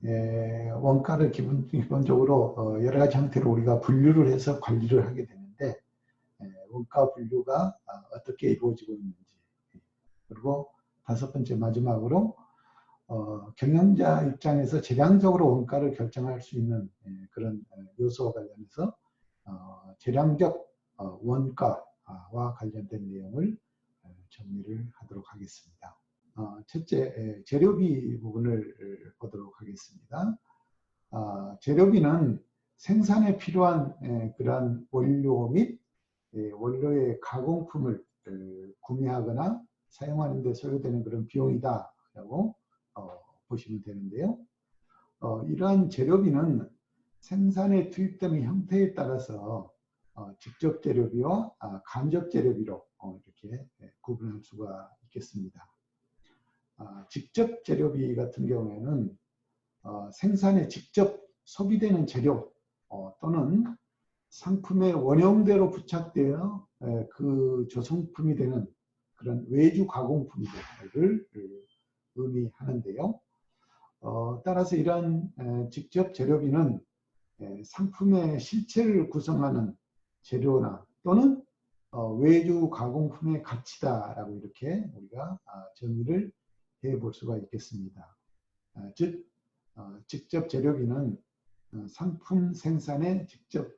원가를 기본적으로 여러 가지 형태로 우리가 분류를 해서 관리를 하게 되는데, 원가 분류가 어떻게 이루어지고 있는지, 그리고 다섯 번째 마지막으로 경영자 입장에서 재량적으로 원가를 결정할 수 있는 그런 요소와 관련해서 재량적 원가와 관련된 내용을 정리를 하도록 하겠습니다. 첫째, 재료비 부분을 보도록 하겠습니다. 재료비는 생산에 필요한 그러한 원료 및 원료의 가공품을 구매하거나 사용하는 데 소요되는 그런 비용이다라고 보시면 되는데요. 이러한 재료비는 생산에 투입되는 형태에 따라서 직접 재료비와 간접 재료비로 이렇게 구분할 수가 있겠습니다. 직접 재료비 같은 경우에는 생산에 직접 소비되는 재료 또는 상품의 원형대로 부착되어 그 조성품이 되는 그런 외주 가공품들을 의미하는데요. 따라서 이러한 직접 재료비는 상품의 실체를 구성하는 재료나 또는 외주 가공품의 가치다라고 이렇게 우리가 정의를 해볼 수가 있겠습니다. 즉 직접 재료비는 상품 생산에 직접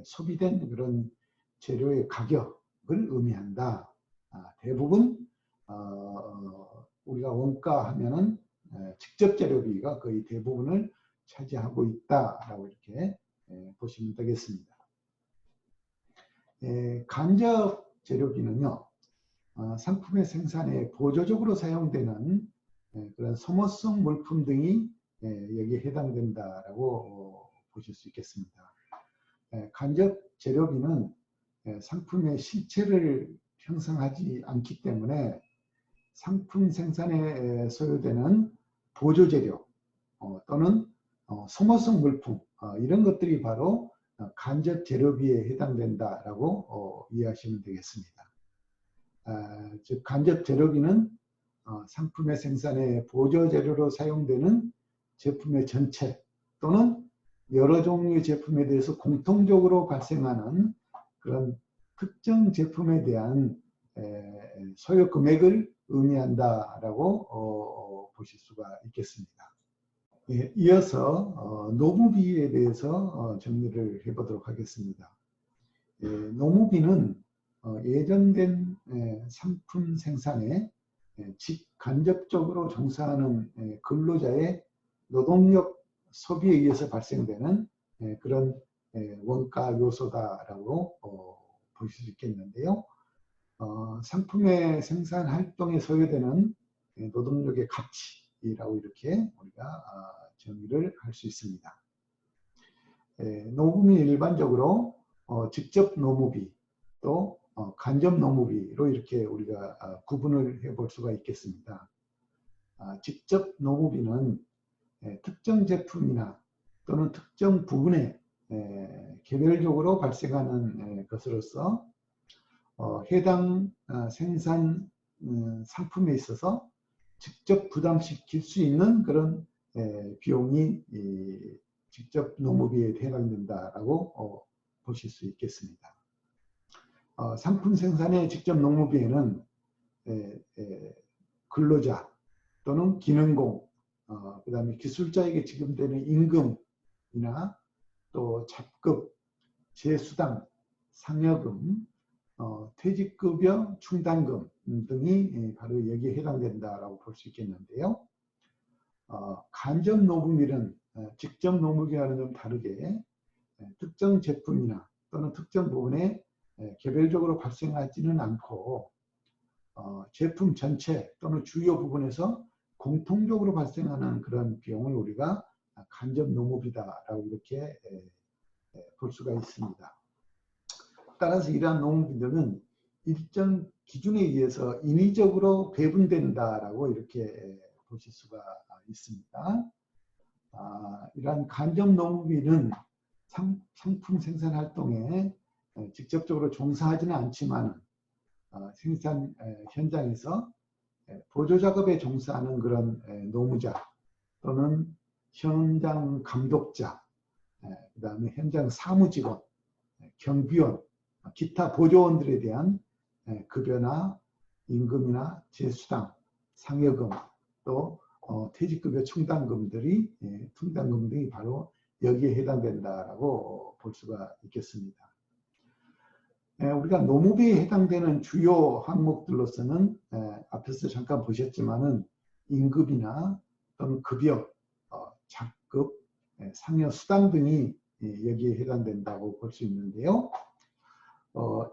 소비된 그런 재료의 가격을 의미한다. 대부분 우리가 원가 하면은 직접 재료비가 거의 대부분을 차지하고 있다라고 이렇게 보시면 되겠습니다. 간접 재료비는요, 상품의 생산에 보조적으로 사용되는 그런 소모성 물품 등이 여기에 해당된다라고 보실 수 있겠습니다. 간접 재료비는 상품의 실체를 형성하지 않기 때문에 상품 생산에 소요되는 보조재료 또는 소모성 물품 이런 것들이 바로 간접 재료비에 해당된다라고 이해하시면 되겠습니다. 즉 간접 재료비는 상품의 생산에 보조재료로 사용되는 제품의 전체 또는 여러 종류의 제품에 대해서 공통적으로 발생하는 그런 특정 제품에 대한 소요 금액을 의미한다라고 보실 수가 있겠습니다. 이어서 노무비에 대해서 정리를 해보도록 하겠습니다. 노무비는 예정된 상품 생산에 직간접적으로 종사하는 근로자의 노동력 소비에 의해서 발생되는 그런 원가 요소다라고 보실 수 있겠는데요. 상품의 생산 활동에 소요되는 노동력의 가치라고 이렇게 우리가 정의를 할 수 있습니다. 노무비는 일반적으로 직접 노무비 또 간접 노무비로 이렇게 우리가 구분을 해볼 수가 있겠습니다. 직접 노무비는 특정 제품이나 또는 특정 부분에 개별적으로 발생하는 것으로서 해당 생산 상품에 있어서 직접 부담시킬 수 있는 그런 비용이 직접 노무비에 해당된다라고 보실 수 있겠습니다. 상품 생산의 직접 노무비에는 근로자 또는 기능공, 그 다음에 기술자에게 지급되는 임금이나 또 잡급, 재수당, 상여금, 퇴직급여, 충당금 등이 바로 여기에 해당된다라고 볼 수 있겠는데요. 간접 노무비는 직접 노무비와는 좀 다르게 특정 제품이나 또는 특정 부분에 개별적으로 발생하지는 않고 제품 전체 또는 주요 부분에서 공통적으로 발생하는 그런 비용을 우리가 간접 노무비다라고 이렇게 볼 수가 있습니다. 따라서 이러한 노무비들은 일정 기준에 의해서 인위적으로 배분된다라고 이렇게 보실 수가 있습니다. 이러한 간접 노무비는 상품 생산 활동에 직접적으로 종사하지는 않지만 생산 현장에서 보조 작업에 종사하는 그런 노무자 또는 현장 감독자, 그 다음에 현장 사무직원, 경비원, 기타 보조원들에 대한 급여나 임금이나 제수당, 상여금, 또 퇴직급여 충당금 등이 바로 여기에 해당된다라고 볼 수가 있겠습니다. 우리가 노무비에 해당되는 주요 항목들로서는 앞에서 잠깐 보셨지만은 임금이나 또는 급여, 작급, 상여 수당 등이 여기에 해당된다고 볼 수 있는데요.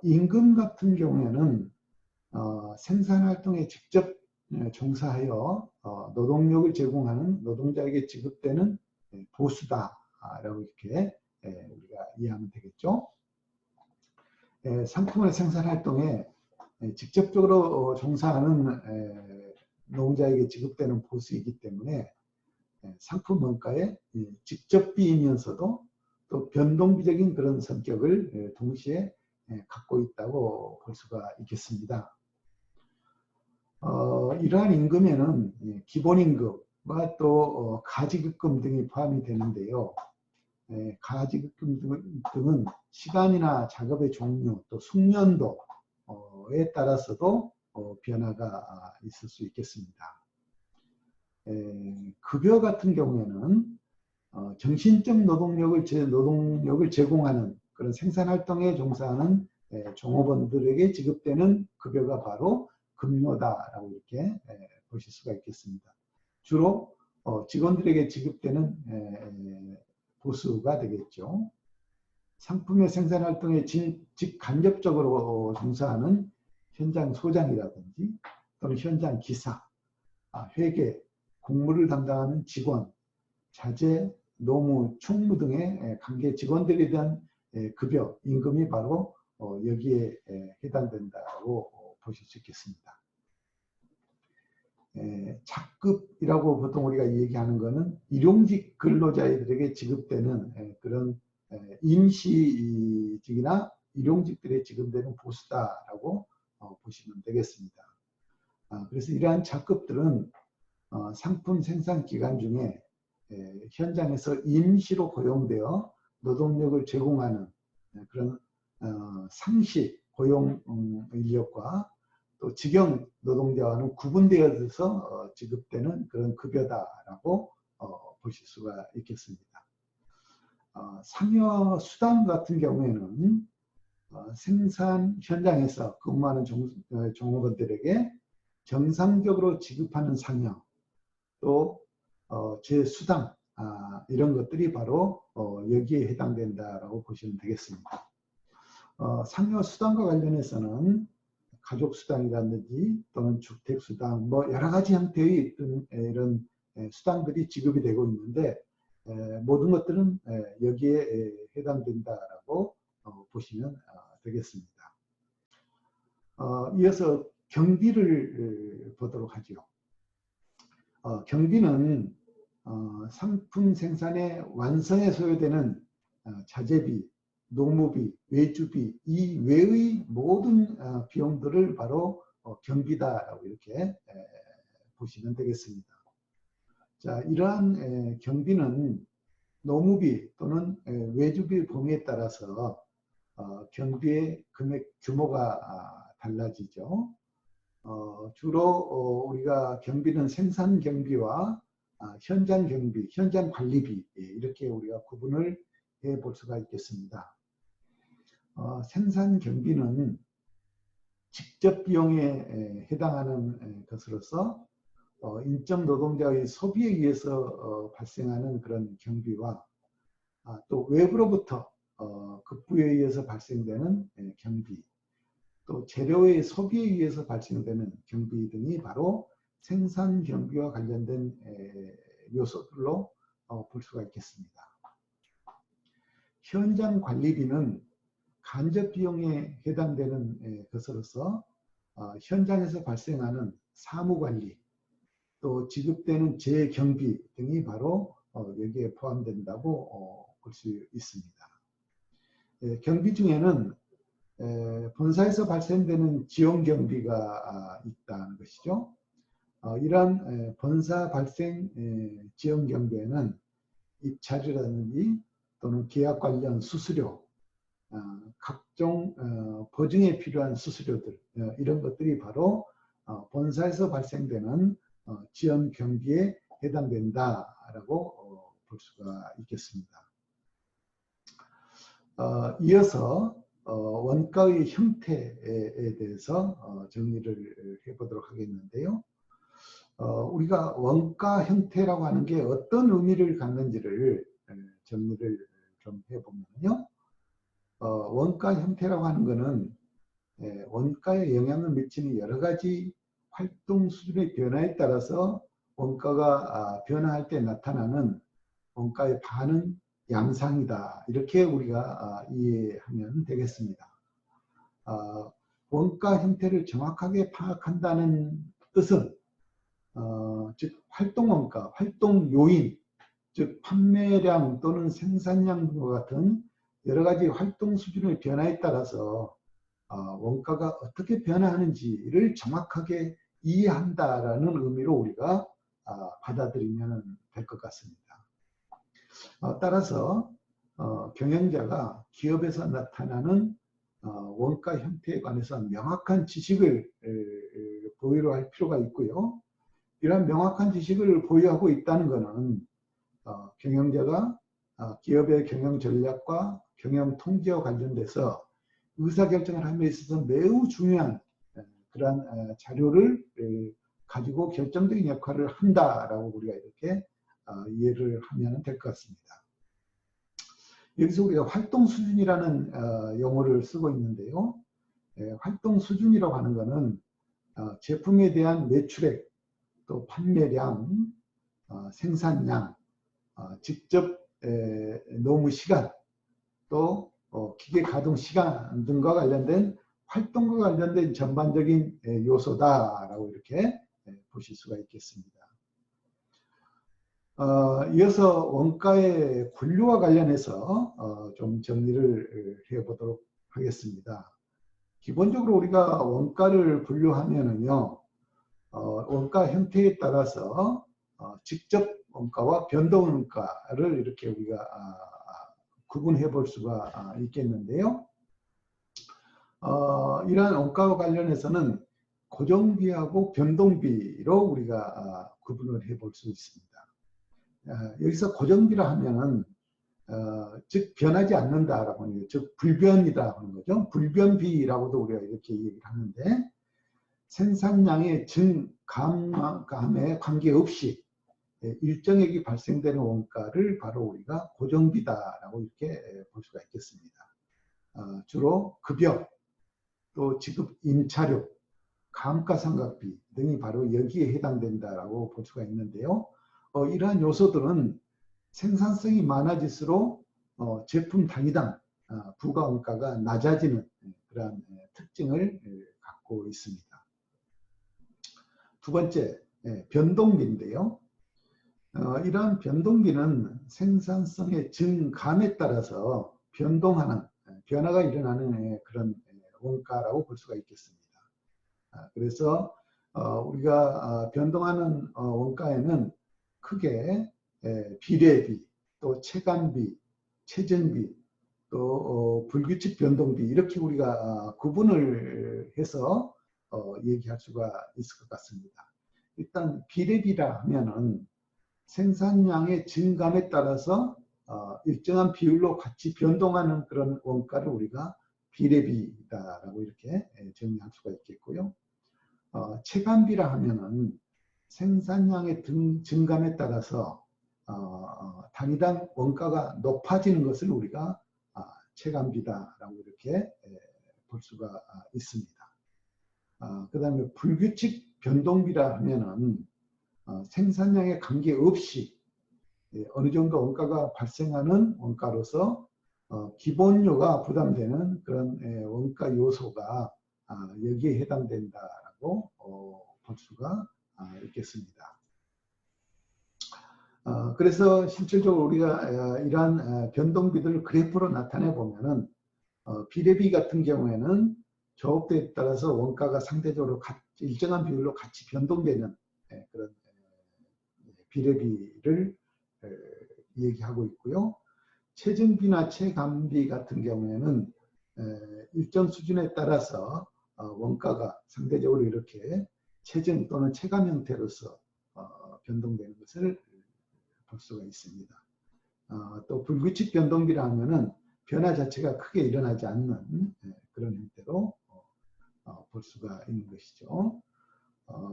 임금 같은 경우에는 생산활동에 직접 종사하여 노동력을 제공하는 노동자에게 지급되는 보수다라고 이렇게 우리가 이해하면 되겠죠. 상품의 생산활동에 직접적으로 종사하는 노동자에게 지급되는 보수이기 때문에 상품 원가의 직접비이면서도 또 변동비적인 그런 성격을 동시에 갖고 있다고 볼 수가 있겠습니다. 이러한 임금에는 기본임금과 또 가지급금 등이 포함이 되는데요. 가지급금 등은 시간이나 작업의 종류 또 숙련도에 따라서도 변화가 있을 수 있겠습니다. 급여 같은 경우에는 정신적 노동력을 제공하는 그런 생산활동에 종사하는 종업원들에게 지급되는 급여가 바로 급료다라고 이렇게 보실 수가 있겠습니다. 주로 직원들에게 지급되는 보수가 되겠죠. 상품의 생산활동에 직간접적으로 종사하는 현장 소장이라든지 또는 현장 기사, 회계, 공무를 담당하는 직원, 자재, 노무, 총무 등의 관계 직원들에 대한 급여, 임금이 바로 여기에 해당된다고 보실 수 있겠습니다. 작급이라고 보통 우리가 얘기하는 것은 일용직 근로자들에게 지급되는 그런 임시직이나 일용직들에 지급되는 보수다라고 보시면 되겠습니다. 그래서 이러한 작급들은 상품 생산 기간 중에 현장에서 임시로 고용되어 노동력을 제공하는 그런 상시 고용 인력과 또 직영 노동자와는 구분되어서 지급되는 그런 급여다라고 보실 수가 있겠습니다. 상여 수당 같은 경우에는 생산 현장에서 근무하는 종업원들에게 정상적으로 지급하는 상여 또 제수당 이런 것들이 바로 여기에 해당된다라고 보시면 되겠습니다. 상여 수당과 관련해서는 가족수당이라든지 또는 주택수당 뭐 여러 가지 형태의 이런 수당들이 지급이 되고 있는데 모든 것들은 여기에 해당된다라고 보시면 되겠습니다. 이어서 경비를 보도록 하죠. 경비는 상품 생산의 완성에 소요되는 자재비, 노무비, 외주비 이 외의 모든 비용들을 바로 경비다라고 이렇게 보시면 되겠습니다. 자, 이러한 경비는 노무비 또는 외주비 범위에 따라서 경비의 금액 규모가 달라지죠. 주로 우리가 경비는 생산 경비와 현장 경비, 현장 관리비 이렇게 우리가 구분을 해 볼 수가 있겠습니다. 생산 경비는 직접 비용에 해당하는 것으로서 인적 노동자의 소비에 의해서 발생하는 그런 경비와 또 외부로부터 급부에 의해서 발생되는 경비, 또 재료의 소비에 의해서 발생되는 경비 등이 바로 생산 경비와 관련된 요소들로 볼 수가 있겠습니다. 현장 관리비는 간접 비용에 해당되는 것으로서 현장에서 발생하는 사무관리 또 지급되는 재경비 등이 바로 여기에 포함된다고 볼 수 있습니다. 경비 중에는 본사에서 발생되는 지원 경비가 있다는 것이죠. 이러한 본사 발생 지원 경비에는 입찰이라든지 또는 계약 관련 수수료, 각종 보증에 필요한 수수료들, 이런 것들이 바로 본사에서 발생되는 지연 경비에 해당된다라고 볼 수가 있겠습니다. 이어서 원가의 형태에 대해서 정리를 해보도록 하겠는데요. 우리가 원가 형태라고 하는 게 어떤 의미를 갖는지를 정리를 좀 해보면요. 원가 형태라고 하는 것은 원가에 영향을 미치는 여러 가지 활동 수준의 변화에 따라서 원가가 변화할 때 나타나는 원가의 반응 양상이다. 이렇게 우리가 이해하면 되겠습니다. 원가 형태를 정확하게 파악한다는 뜻은 즉 활동원가, 활동 요인, 즉 판매량 또는 생산량과 같은 여러 가지 활동 수준의 변화에 따라서 원가가 어떻게 변화하는지를 정확하게 이해한다라는 의미로 우리가 받아들이면 될 것 같습니다. 따라서 경영자가 기업에서 나타나는 원가 형태에 관해서 명확한 지식을 보유를 할 필요가 있고요. 이런 명확한 지식을 보유하고 있다는 것은 경영자가 기업의 경영 전략과 경영 통제와 관련돼서 의사결정을 함에 있어서 매우 중요한 그러한 자료를 가지고 결정적인 역할을 한다라고 우리가 이렇게 이해를 하면 될 것 같습니다. 여기서 우리가 활동 수준이라는 용어를 쓰고 있는데요. 활동 수준이라고 하는 것은 제품에 대한 매출액, 또 판매량, 생산량, 직접 노무 시간, 또 기계 가동 시간 등과 관련된 활동과 관련된 전반적인 요소다라고 이렇게 보실 수가 있겠습니다. 이어서 원가의 분류와 관련해서 좀 정리를 해보도록 하겠습니다. 기본적으로 우리가 원가를 분류하면은요, 원가 형태에 따라서 직접 원가와 변동 원가를 이렇게 우리가 구분해 볼 수가 있겠는데요. 이러한 원가와 관련해서는 고정비하고 변동비로 우리가 구분을 해 볼 수 있습니다. 여기서 고정비라 하면은 즉 변하지 않는다라고 하는 거죠. 즉 불변이다 하는 거죠. 불변비라고도 우리가 이렇게 얘기를 하는데 생산량의 증감에 관계없이 일정액이 발생되는 원가를 바로 우리가 고정비다라고 이렇게 볼 수가 있겠습니다. 주로 급여, 또 지급 임차료, 감가상각비 등이 바로 여기에 해당된다라고 볼 수가 있는데요. 이러한 요소들은 생산성이 많아질수록 제품 단위당 부가원가가 낮아지는 그러한 특징을 갖고 있습니다. 두 번째, 변동비인데요. 이러한 변동비는 생산성의 증감에 따라서 변동하는, 변화가 일어나는 그런 원가라고 볼 수가 있겠습니다. 그래서 우리가 변동하는 원가에는 크게 비례비, 또 체감비, 체증비, 또 불규칙 변동비 이렇게 우리가 구분을 해서 얘기할 수가 있을 것 같습니다. 일단 비례비라 하면은 생산량의 증감에 따라서 일정한 비율로 같이 변동하는 그런 원가를 우리가 비례비다라고 이렇게 정리할 수가 있겠고요. 체감비라 하면은 생산량의 증감에 따라서 단위당 원가가 높아지는 것을 우리가 체감비다라고 이렇게 볼 수가 있습니다. 그 다음에 불규칙 변동비라 하면은 생산량에 관계없이 어느 정도 원가가 발생하는 원가로서 기본료가 부담되는 그런 원가 요소가 여기에 해당된다라고 볼 수가 있겠습니다. 그래서 실질적으로 우리가 이러한 변동비들을 그래프로 나타내 보면은 비례비 같은 경우에는 조업대에 따라서 원가가 상대적으로 일정한 비율로 같이 변동되는 그런 비례비를 얘기하고 있고요. 체증비나 체감비 같은 경우에는 일정 수준에 따라서 원가가 상대적으로 이렇게 체증 또는 체감 형태로서 변동되는 것을 볼 수가 있습니다. 또 불규칙 변동비라 하면은 변화 자체가 크게 일어나지 않는 그런 형태로 볼 수가 있는 것이죠.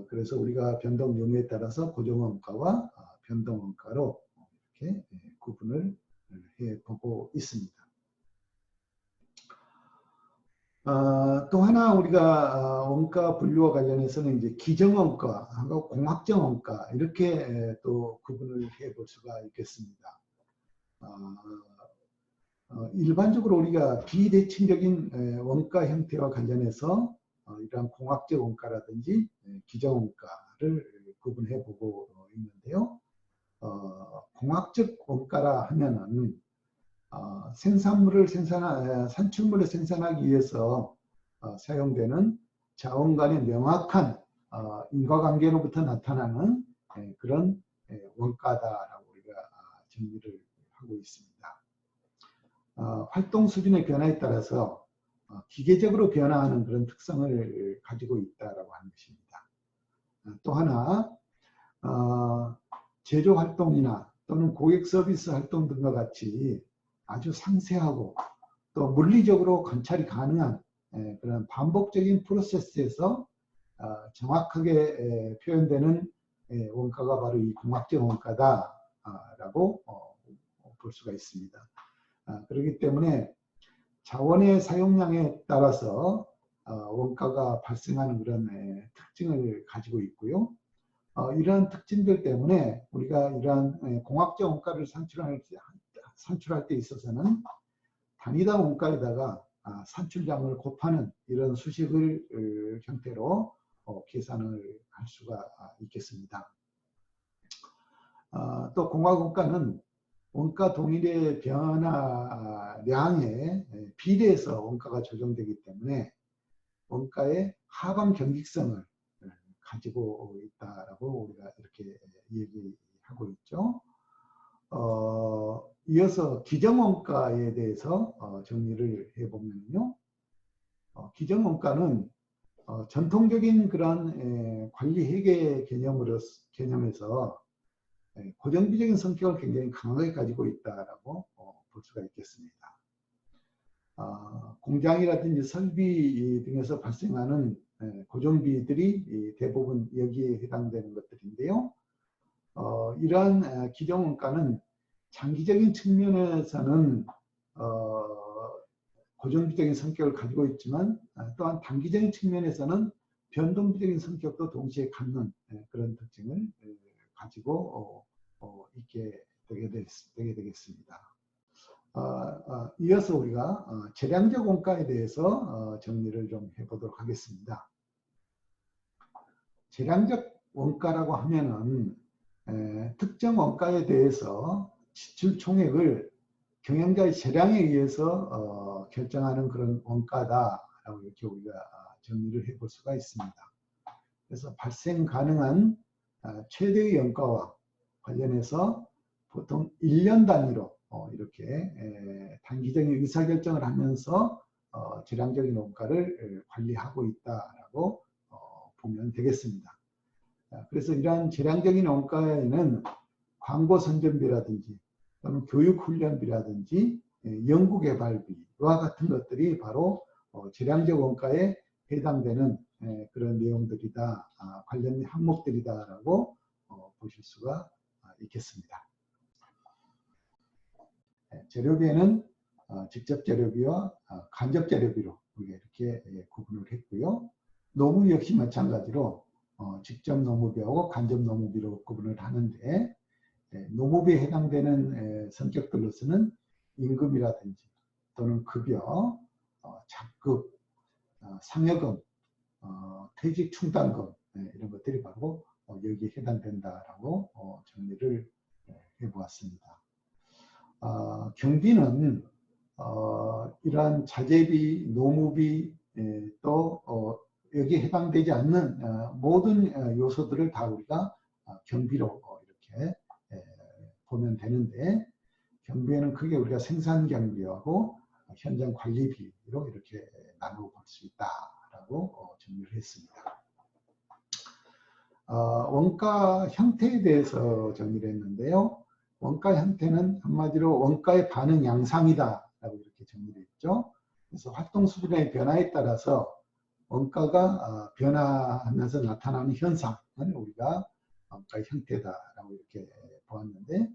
그래서 우리가 변동 용의에 따라서 고정원가와 변동원가로 이렇게 구분을 해보고 있습니다. 또 하나 우리가 원가 분류와 관련해서는 이제 기정원가하고 공학정원가 이렇게 또 구분을 해볼 수가 있겠습니다. 일반적으로 우리가 비대칭적인 원가 형태와 관련해서 이러한 공학적 원가라든지 기정원가를 구분해 보고 있는데요. 공학적 원가라 하면은 생산물을 산출물을 생산하기 위해서 사용되는 자원 간의 명확한 인과관계로부터 나타나는 그런 원가다라고 우리가 정리를 하고 있습니다. 활동 수준의 변화에 따라서 기계적으로 변화하는 그런 특성을 가지고 있다라고 하는 것입니다. 또 하나 제조 활동이나 또는 고객 서비스 활동 등과 같이 아주 상세하고 또 물리적으로 관찰이 가능한 그런 반복적인 프로세스에서 정확하게 표현되는 원가가 바로 이 공학적 원가다라고 볼 수가 있습니다. 그렇기 때문에 자원의 사용량에 따라서 원가가 발생하는 그런 특징을 가지고 있고요. 이러한 특징들 때문에 우리가 이러한 공학적 원가를 산출할 때 있어서는 단위당 원가에다가 산출량을 곱하는 이런 수식을 형태로 계산을 할 수가 있겠습니다. 또 공학원가는 원가 동일의 변화량에 비례해서 원가가 조정되기 때문에 원가의 하방 경직성을 가지고 있다라고 우리가 이렇게 얘기하고 있죠. 이어서 기정원가에 대해서 정리를 해보면요. 기정원가는 전통적인 그런 관리 회계 개념에서 고정비적인 성격을 굉장히 강하게 가지고 있다라고 볼 수가 있겠습니다. 공장이라든지 설비 등에서 발생하는 고정비들이 대부분 여기에 해당되는 것들인데요. 이러한 기정원가는 장기적인 측면에서는 고정비적인 성격을 가지고 있지만 또한 단기적인 측면에서는 변동비적인 성격도 동시에 갖는 그런 특징을 가지고 있게 되게 되겠습니다. 이어서 우리가 재량적 원가에 대해서 정리를 좀 해보도록 하겠습니다. 재량적 원가라고 하면은 특정 원가에 대해서 지출 총액을 경영자의 재량에 의해서 결정하는 그런 원가다라고 이렇게 우리가 정리를 해볼 수가 있습니다. 그래서 발생 가능한 최대의 원가와 관련해서 보통 1년 단위로 이렇게 단기적인 의사결정을 하면서 재량적인 원가를 관리하고 있다라고 보면 되겠습니다. 그래서 이러한 재량적인 원가에는 광고 선전비라든지 또는 교육훈련비라든지 연구개발비와 같은 것들이 바로 재량적 원가에 해당되는 그런 내용들이다, 관련 항목들이다라고 보실 수가 있겠습니다. 재료비에는 직접 재료비와 간접 재료비로 우리가 이렇게 구분을 했고요. 노무 역시 마찬가지로 직접 노무비하고 간접 노무비로 구분을 하는데 노무비에 해당되는 성격들로서는 임금이라든지 또는 급여, 잡급, 상여금, 퇴직 충당금 이런 것들이 바로 여기에 해당된다라고 정리를 해보았습니다. 경비는 이러한 자재비, 노무비 또 여기에 해당되지 않는 모든 요소들을 다 우리가 경비로 이렇게 보면 되는데 경비에는 크게 우리가 생산 경비하고 현장 관리비로 이렇게 나누어 볼 수 있다라고 정리를 했습니다. 원가 형태에 대해서 정리를 했는데요. 원가 형태는 한마디로 원가의 반응 양상이다라고 이렇게 정리를 했죠. 그래서 활동 수준의 변화에 따라서 원가가 변화하면서 나타나는 현상은 우리가 원가의 형태다라고 이렇게 보았는데,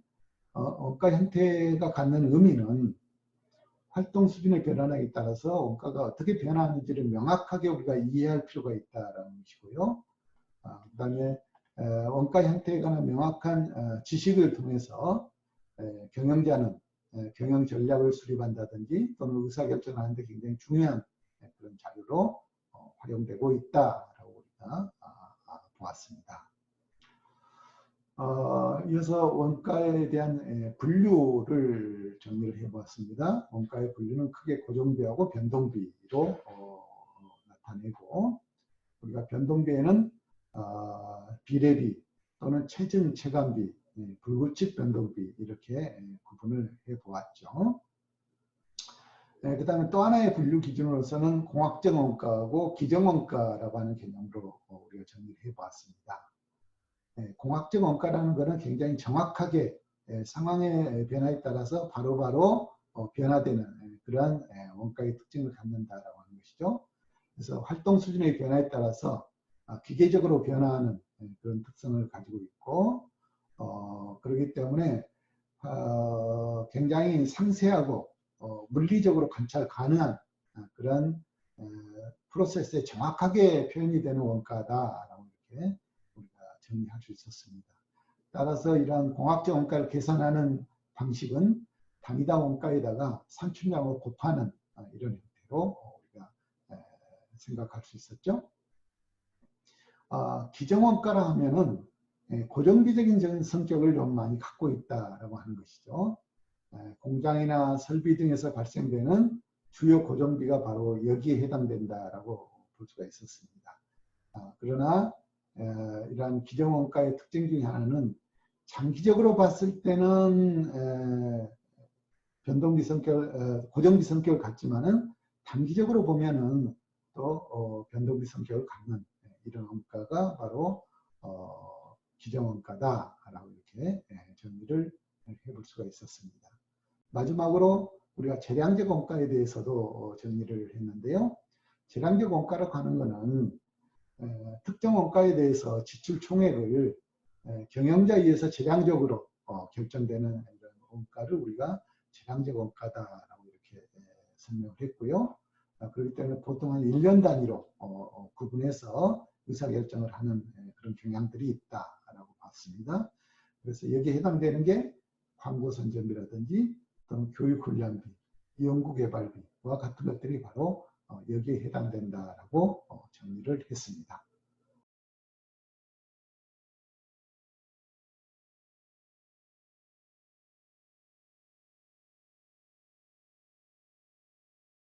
원가 형태가 갖는 의미는 활동 수준의 변화에 따라서 원가가 어떻게 변화하는지를 명확하게 우리가 이해할 필요가 있다라는 것이고요. 그 다음에 원가 형태에 관한 명확한 지식을 통해서 경영자는 경영 전략을 수립한다든지 또는 의사결정을 하는데 굉장히 중요한 그런 자료로 활용되고 있다라고 우리가 보았습니다. 이어서 원가에 대한 분류를 정리를 해보았습니다. 원가의 분류는 크게 고정비하고 변동비로 나타내고, 우리가 변동비에는 비례비 또는 체증 체감비, 불규칙 변동비 이렇게 구분을 해보았죠. 그 다음에 또 하나의 분류 기준으로서는 공학적 원가하고 기정 원가라고 하는 개념으로 우리가 정리를 해보았습니다. 공학적 원가라는 것은 굉장히 정확하게 상황의 변화에 따라서 바로바로 변화되는 그러한 원가의 특징을 갖는다라고 하는 것이죠. 그래서 활동 수준의 변화에 따라서 기계적으로 변화하는 그런 특성을 가지고 있고, 그렇기 때문에 굉장히 상세하고 물리적으로 관찰 가능한 그런 프로세스에 정확하게 표현이 되는 원가다라고 이렇게 우리가 정리할 수 있었습니다. 따라서 이러한 공학적 원가를 계산하는 방식은 단위당 원가에다가 산출량을 곱하는 이런 형태로 우리가 생각할 수 있었죠. 기정원가라 하면은 고정비적인 성격을 좀 많이 갖고 있다라고 하는 것이죠. 공장이나 설비 등에서 발생되는 주요 고정비가 바로 여기에 해당된다라고 볼 수가 있었습니다. 그러나 이러한 기정원가의 특징 중에 하나는 장기적으로 봤을 때는 변동비 성격, 고정비 성격을 갖지만은 단기적으로 보면은 또 변동비 성격을 갖는 이런 원가가 바로 기정원가다라고 이렇게 정리를 해볼 수가 있었습니다. 마지막으로 우리가 재량적 원가에 대해서도 정리를 했는데요. 재량적 원가라고 하는 것은 특정 원가에 대해서 지출 총액을 경영자에 의해서 재량적으로 결정되는 이런 원가를 우리가 재량적 원가다라고 이렇게 설명을 했고요. 그렇기 때문에 보통 한 1년 단위로 구분해서 의사결정을 하는 그런 경향들이 있다라고 봤습니다. 그래서 여기에 해당되는 게 광고 선전비라든지 또는 교육훈련비, 연구개발비와 같은 것들이 바로 여기에 해당된다라고 정리를 했습니다.